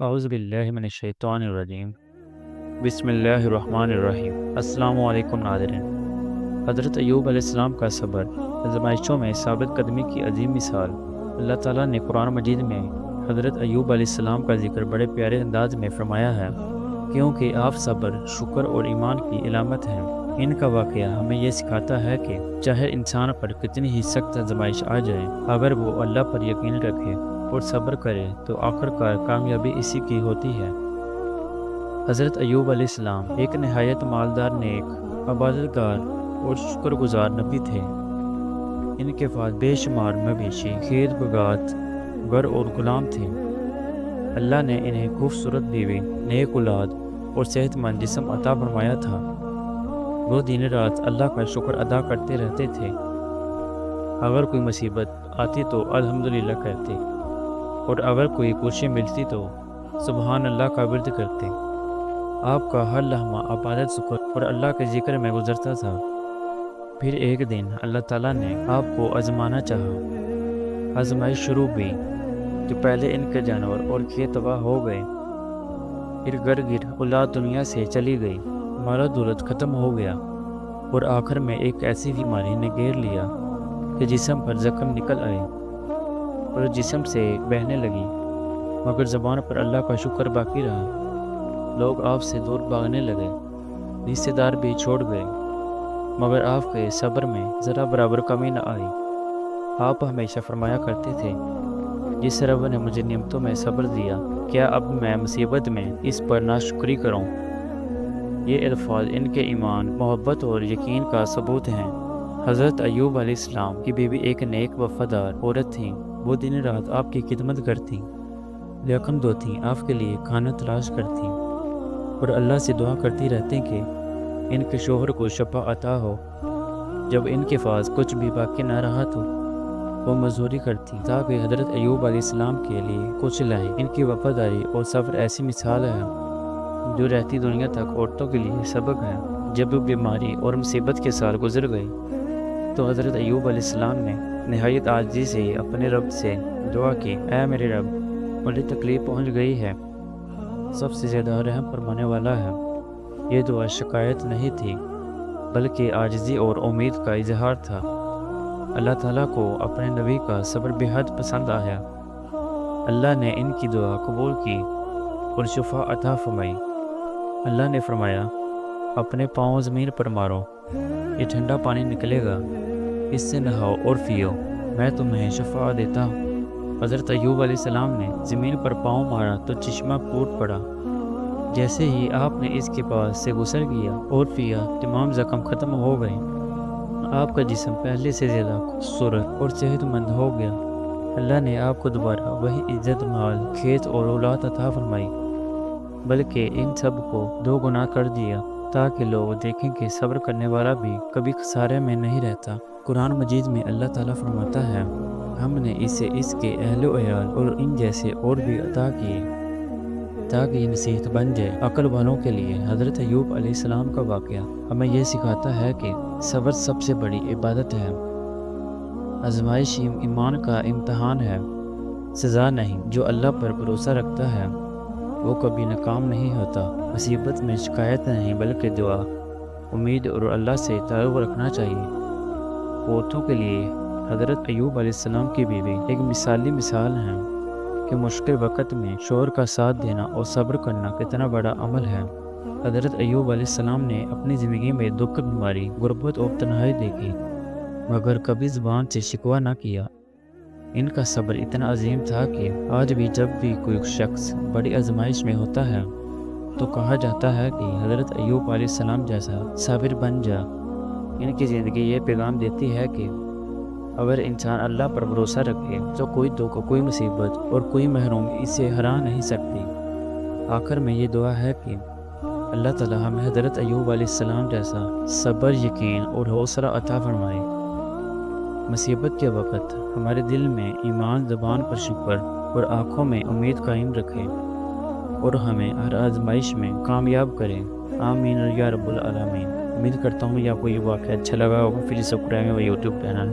اعوذ باللہ من الشیطان الرجیم۔ بسم اللہ الرحمن الرحیم۔ السلام علیکم ناظرین۔ حضرت ایوب علیہ السلام کا صبر آزمائشوں میں ثابت قدمی کی عظیم مثال۔ اللہ تعالیٰ نے قرآن مجید میں حضرت ایوب علیہ السلام کا ذکر بڑے پیارے انداز میں فرمایا ہے، کیونکہ آپ صبر، شکر اور ایمان کی علامت ہیں۔ ان کا واقعہ ہمیں یہ سکھاتا ہے کہ چاہے انسان پر کتنی ہی سخت آزمائش آ جائے، اگر وہ اللہ پر یقین رکھے اور صبر کرے تو آخرکار کامیابی اسی کی ہوتی ہے۔ حضرت ایوب علیہ السلام ایک نہایت مالدار، نیک، عبادت گار اور شکر گزار نبی تھے۔ ان کے پاس بے شمار مویشی، کھیت باغات، گھر اور غلام تھے۔ اللہ نے انہیں خوبصورت بیوی، نیک اولاد اور صحت مند جسم عطا فرمایا تھا۔ وہ دن رات اللہ کا شکر ادا کرتے رہتے تھے۔ اگر کوئی مصیبت آتی تو الحمدللہ کہتے، اور اگر کوئی خوشی ملتی تو سبحان اللہ کا ورد کرتے۔ آپ کا ہر لمحہ عبادت، شکر اور اللہ کے ذکر میں گزرتا تھا۔ پھر ایک دن اللہ تعالیٰ نے آپ کو آزمانا چاہا۔ آزمائش شروع ہوئی تو پہلے ان کے جانور اور کھیت تباہ ہو گئے، پھر گھر اولاد دنیا سے چلی گئی، مال دولت ختم ہو گیا، اور آخر میں ایک ایسی بیماری نے گھیر لیا کہ جسم پر زخم نکل آئے اور جسم سے بہنے لگی، مگر زبان پر اللہ کا شکر باقی رہا۔ لوگ آپ سے دور بھاگنے لگے، رشتے دار بھی چھوڑ گئے، مگر آپ کے صبر میں ذرا برابر کمی نہ آئی۔ آپ ہمیشہ فرمایا کرتے تھے، جس رب نے مجھے نعمتوں میں صبر دیا، کیا اب میں مصیبت میں اس پر ناشکری کروں؟ یہ الفاظ ان کے ایمان، محبت اور یقین کا ثبوت ہیں۔ حضرت ایوب علیہ السلام کی بیوی ایک نیک وفادار عورت تھیں۔ وہ دن رات آپ کی خدمت کرتیں، لیکن دھوتیں، آپ کے لیے کھانا تلاش کرتیں اور اللہ سے دعا کرتی رہتیں کہ ان کے شوہر کو شفا عطا ہو۔ جب ان کے پاس کچھ بھی باقی نہ رہا تو وہ مزدوری کرتیں تاکہ حضرت ایوب علیہ السلام کے لیے کچھ لائیں۔ ان کی وفاداری اور صبر ایسی مثال ہے جو رہتی دنیا تک عورتوں کے لیے سبق ہے۔ جب بیماری اور مصیبت کے سال گزر گئے تو حضرت ایوب علیہ السلام نے نہایت عاجزی سے اپنے رب سے دعا کی، اے میرے رب، مجھے تکلیف پہنچ گئی ہے، سب سے زیادہ رحم فرمانے والا ہے۔ یہ دعا شکایت نہیں تھی، بلکہ عاجزی اور امید کا اظہار تھا۔ اللہ تعالیٰ کو اپنے نبی کا صبر بے حد پسند آیا۔ اللہ نے ان کی دعا قبول کی اور شفا عطا فرمائی۔ اللہ نے فرمایا، اپنے پاؤں زمین پر مارو، یہ ٹھنڈا پانی نکلے گا، اس سے نہاؤ اور پیو، میں تمہیں شفا دیتا ہوں۔ حضرت ایوب علیہ السلام نے زمین پر پاؤں مارا تو چشمہ پھوٹ پڑا۔ جیسے ہی آپ نے اس کے پاس سے غسل کیا اور پیا، تمام زخم ختم ہو گئے۔ آپ کا جسم پہلے سے زیادہ خوبصورت اور صحت مند ہو گیا۔ اللہ نے آپ کو دوبارہ وہی عزت، مال، کھیت اور اولاد عطا فرمائی، بلکہ ان سب کو 2 گنا کر دیا تاکہ لوگ دیکھیں کہ صبر کرنے والا بھی کبھی خسارے میں نہیں رہتا۔ قرآن مجید میں اللہ تعالیٰ فرماتا ہے، ہم نے اسے اس کے اہل و عیال اور ان جیسے اور بھی عطا کیے تاکہ یہ نصیحت بن جائے عقل والوں کے لیے۔ حضرت ایوب علیہ السلام کا واقعہ ہمیں یہ سکھاتا ہے کہ صبر سب سے بڑی عبادت ہے۔ آزمائش ایمان کا امتحان ہے، سزا نہیں۔ جو اللہ پر بھروسہ رکھتا ہے وہ کبھی ناکام نہیں ہوتا۔ مصیبت میں شکایت نہیں، بلکہ دعا، امید اور اللہ سے تعلق رکھنا چاہیے۔ عورتوں کے لیے حضرت ایوب علیہ السلام کی بیوی ایک مثالی مثال ہے کہ مشکل وقت میں شوہر کا ساتھ دینا اور صبر کرنا کتنا بڑا عمل ہے۔ حضرت ایوب علیہ السلام نے اپنی زندگی میں دکھ، بیماری، غربت اور تنہائی دیکھی، مگر کبھی زبان سے شکوہ نہ کیا۔ ان کا صبر اتنا عظیم تھا کہ آج بھی جب بھی کوئی شخص بڑی آزمائش میں ہوتا ہے تو کہا جاتا ہے کہ حضرت ایوب علیہ السلام جیسا صابر بن جا۔ ان کی زندگی یہ پیغام دیتی ہے کہ اگر انسان اللہ پر بھروسہ رکھے تو کوئی دکھ، کوئی مصیبت اور کوئی محروم اسے ہرا نہیں سکتی۔ آخر میں یہ دعا ہے کہ اللہ تعالیٰ ہمیں حضرت ایوب علیہ السلام جیسا صبر، یقین اور حوصلہ عطا فرمائے۔ مصیبت کے وقت ہمارے دل میں ایمان، زبان پر شکر اور آنکھوں میں امید قائم رکھے، اور ہمیں ہر آزمائش میں کامیاب کرے۔ آمین یا رب العالمین۔ امید کرتا ہوں کہ آپ کو یہ واقعہ اچھا لگا ہوگا۔ پھر سبسکرائب میرا یوٹیوب چینل۔